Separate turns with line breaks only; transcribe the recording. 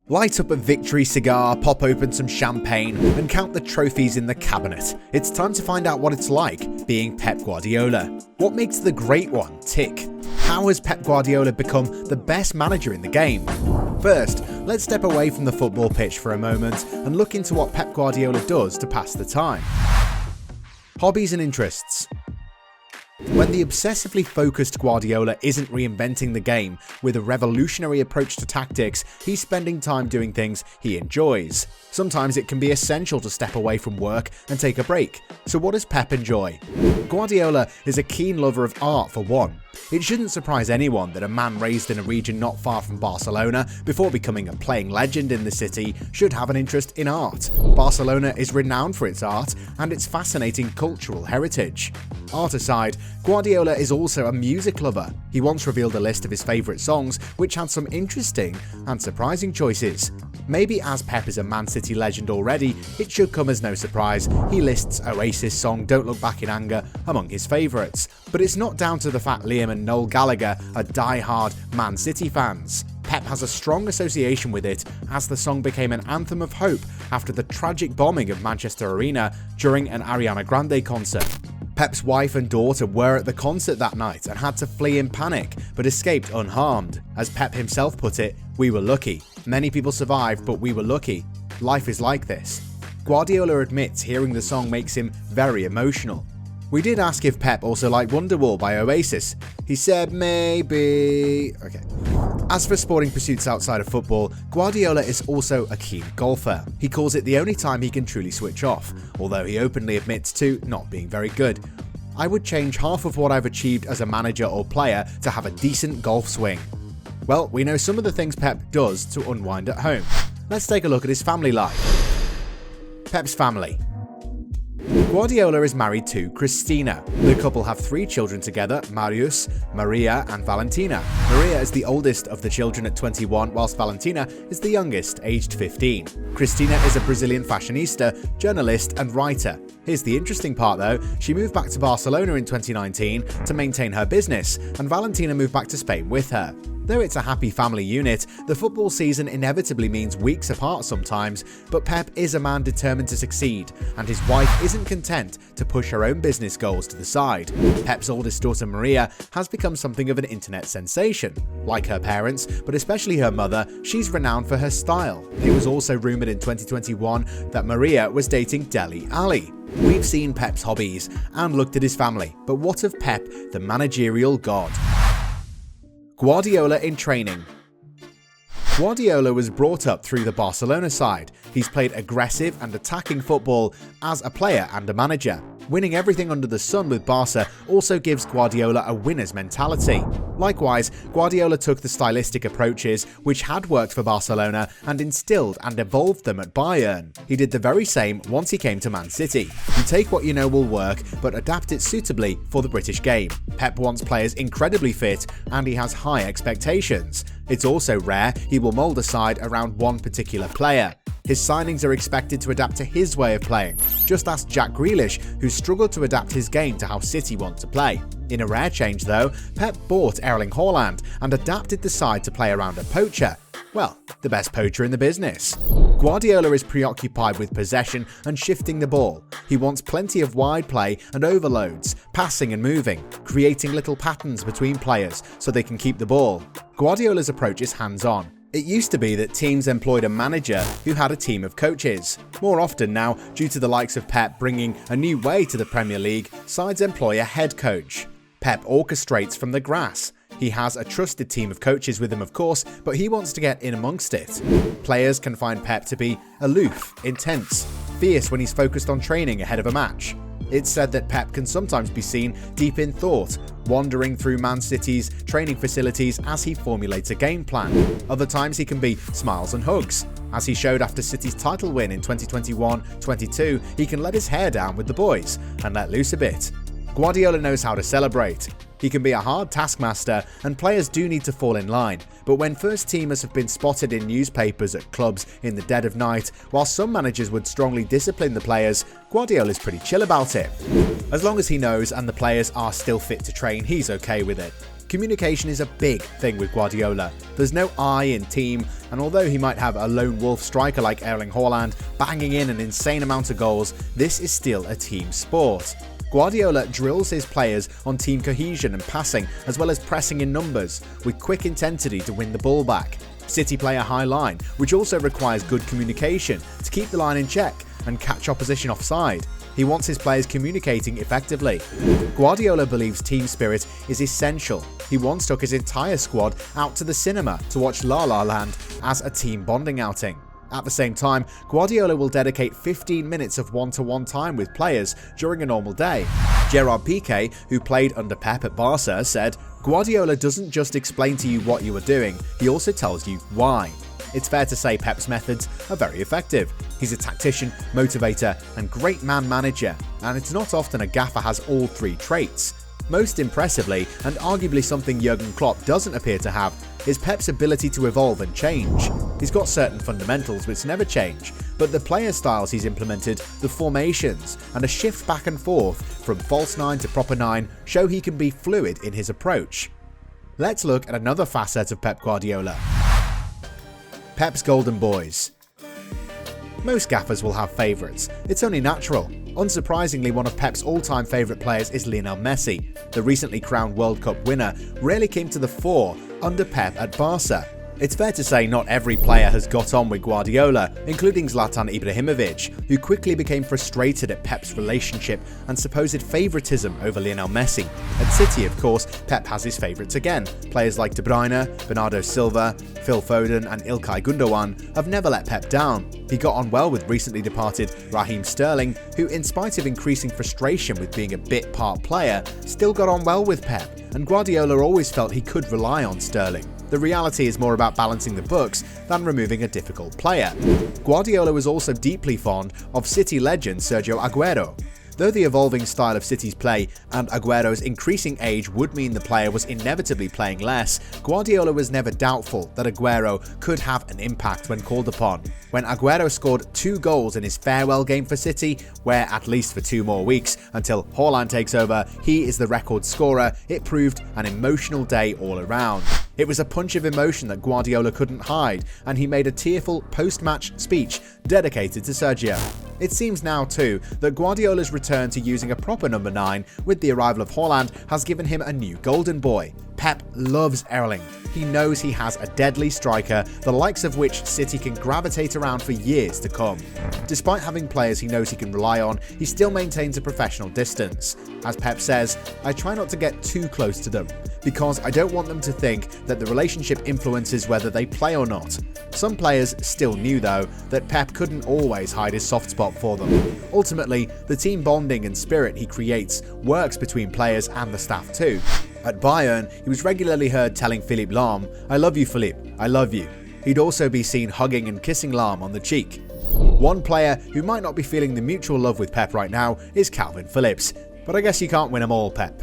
Light up a victory cigar, pop open some champagne, and count the trophies in the cabinet. It's time to find out what it's like being Pep Guardiola. What makes the great one tick? How has Pep Guardiola become the best manager in the game? First, let's step away from the football pitch for a moment and look into what Pep Guardiola does to pass the time. Hobbies and interests. When the obsessively focused Guardiola isn't reinventing the game with a revolutionary approach to tactics, he's spending time doing things he enjoys. Sometimes it can be essential to step away from work and take a break. So what does Pep enjoy? Guardiola is a keen lover of art for one. It shouldn't surprise anyone that a man raised in a region not far from Barcelona before becoming a playing legend in the city should have an interest in art. Barcelona is renowned for its art and its fascinating cultural heritage. Art aside, Guardiola is also a music lover. He once revealed a list of his favourite songs, which had some interesting and surprising choices. Maybe as Pep is a Man City legend already, it should come as no surprise he lists Oasis' song Don't Look Back in Anger among his favourites. But it's not down to the fact Liam and Noel Gallagher are die-hard Man City fans. Pep has a strong association with it, as the song became an anthem of hope after the tragic bombing of Manchester Arena during an Ariana Grande concert. Pep's wife and daughter were at the concert that night and had to flee in panic, but escaped unharmed. As Pep himself put it, "We were lucky. Many people survived, but we were lucky. Life is like this." Guardiola admits hearing the song makes him very emotional. We did ask if Pep also liked Wonderwall by Oasis. He said maybe. Okay. As for sporting pursuits outside of football, Guardiola is also a keen golfer. He calls it the only time he can truly switch off, although he openly admits to not being very good. "I would change half of what I've achieved as a manager or player to have a decent golf swing." Well, we know some of the things Pep does to unwind at home. Let's take a look at his family life. Pep's family. Guardiola is married to Cristina. The couple have 3 children together, Marius, Maria and Valentina. Maria is the oldest of the children at 21, whilst Valentina is the youngest, aged 15. Cristina is a Brazilian fashionista, journalist and writer. Here's the interesting part though, she moved back to Barcelona in 2019 to maintain her business, and Valentina moved back to Spain with her. Though it's a happy family unit, the football season inevitably means weeks apart sometimes, but Pep is a man determined to succeed, and his wife isn't content to push her own business goals to the side. Pep's oldest daughter Maria has become something of an internet sensation. Like her parents, but especially her mother, she's renowned for her style. It was also rumoured in 2021 that Maria was dating Dele Alli. We've seen Pep's hobbies and looked at his family, but what of Pep, the managerial god? Guardiola in training. Guardiola was brought up through the Barcelona side. He's played aggressive and attacking football as a player and a manager. Winning everything under the sun with Barca also gives Guardiola a winner's mentality. Likewise, Guardiola took the stylistic approaches which had worked for Barcelona and instilled and evolved them at Bayern. He did the very same once he came to Man City. You take what you know will work, but adapt it suitably for the British game. Pep wants players incredibly fit and he has high expectations. It's also rare he will mould a side around one particular player. His signings are expected to adapt to his way of playing. Just ask Jack Grealish, who struggled to adapt his game to how City want to play. In a rare change though, Pep bought Erling Haaland and adapted the side to play around a poacher. Well, the best poacher in the business. Guardiola is preoccupied with possession and shifting the ball. He wants plenty of wide play and overloads, passing and moving, creating little patterns between players so they can keep the ball. Guardiola's approach is hands-on. It used to be that teams employed a manager who had a team of coaches. More often now, due to the likes of Pep bringing a new way to the Premier League, sides employ a head coach. Pep orchestrates from the grass. He has a trusted team of coaches with him of course, but he wants to get in amongst it. Players can find Pep to be aloof, intense, fierce when he's focused on training ahead of a match. It's said that Pep can sometimes be seen deep in thought, wandering through Man City's training facilities as he formulates a game plan. Other times he can be smiles and hugs. As he showed after City's title win in 2021-22, he can let his hair down with the boys and let loose a bit. Guardiola knows how to celebrate. He can be a hard taskmaster and players do need to fall in line, but when first teamers have been spotted in newspapers at clubs in the dead of night, while some managers would strongly discipline the players, Guardiola's pretty chill about it. As long as he knows and the players are still fit to train, he's okay with it. Communication is a big thing with Guardiola. There's no I in team, and although he might have a lone wolf striker like Erling Haaland banging in an insane amount of goals, this is still a team sport. Guardiola drills his players on team cohesion and passing, as well as pressing in numbers, with quick intensity to win the ball back. City play a high line, which also requires good communication to keep the line in check and catch opposition offside. He wants his players communicating effectively. Guardiola believes team spirit is essential. He once took his entire squad out to the cinema to watch La La Land as a team bonding outing. At the same time, Guardiola will dedicate 15 minutes of one-to-one time with players during a normal day. Gerard Piqué, who played under Pep at Barca, said, "Guardiola doesn't just explain to you what you are doing, he also tells you why." It's fair to say Pep's methods are very effective. He's a tactician, motivator, and great man manager, and it's not often a gaffer has all three traits. Most impressively, and arguably something Jurgen Klopp doesn't appear to have, is Pep's ability to evolve and change. He's got certain fundamentals which never change, but the player styles he's implemented, the formations, and a shift back and forth from false 9 to proper 9 show he can be fluid in his approach. Let's look at another facet of Pep Guardiola. Pep's Golden Boys. Most gaffers will have favourites. It's only natural. Unsurprisingly, one of Pep's all-time favourite players is Lionel Messi. The recently crowned World Cup winner rarely came to the fore under Pep at Barca. It's fair to say not every player has got on with Guardiola, including Zlatan Ibrahimovic, who quickly became frustrated at Pep's relationship and supposed favouritism over Lionel Messi. At City, of course, Pep has his favourites again. Players like De Bruyne, Bernardo Silva, Phil Foden and Ilkay Gundogan have never let Pep down. He got on well with recently departed Raheem Sterling, who, in spite of increasing frustration with being a bit part player, still got on well with Pep, and Guardiola always felt he could rely on Sterling. The reality is more about balancing the books than removing a difficult player. Guardiola was also deeply fond of City legend Sergio Aguero. Though the evolving style of City's play and Aguero's increasing age would mean the player was inevitably playing less, Guardiola was never doubtful that Aguero could have an impact when called upon. When Aguero scored 2 goals in his farewell game for City, where at least for 2 more weeks until Haaland takes over, he is the record scorer, it proved an emotional day all around. It was a punch of emotion that Guardiola couldn't hide, and he made a tearful post-match speech dedicated to Sergio. It seems now too that Guardiola's return to using a proper number 9 with the arrival of Haaland has given him a new golden boy. Pep loves Erling. He knows he has a deadly striker, the likes of which City can gravitate around for years to come. Despite having players he knows he can rely on, he still maintains a professional distance. As Pep says, "I try not to get too close to them, because I don't want them to think that the relationship influences whether they play or not." Some players still knew, though, that Pep couldn't always hide his soft spot for them. Ultimately, the team bonding and spirit he creates works between players and the staff too. At Bayern, he was regularly heard telling Philippe Lahm, "I love you, Philippe, I love you." He'd also be seen hugging and kissing Lahm on the cheek. One player who might not be feeling the mutual love with Pep right now is Calvin Phillips, but I guess you can't win them all, Pep.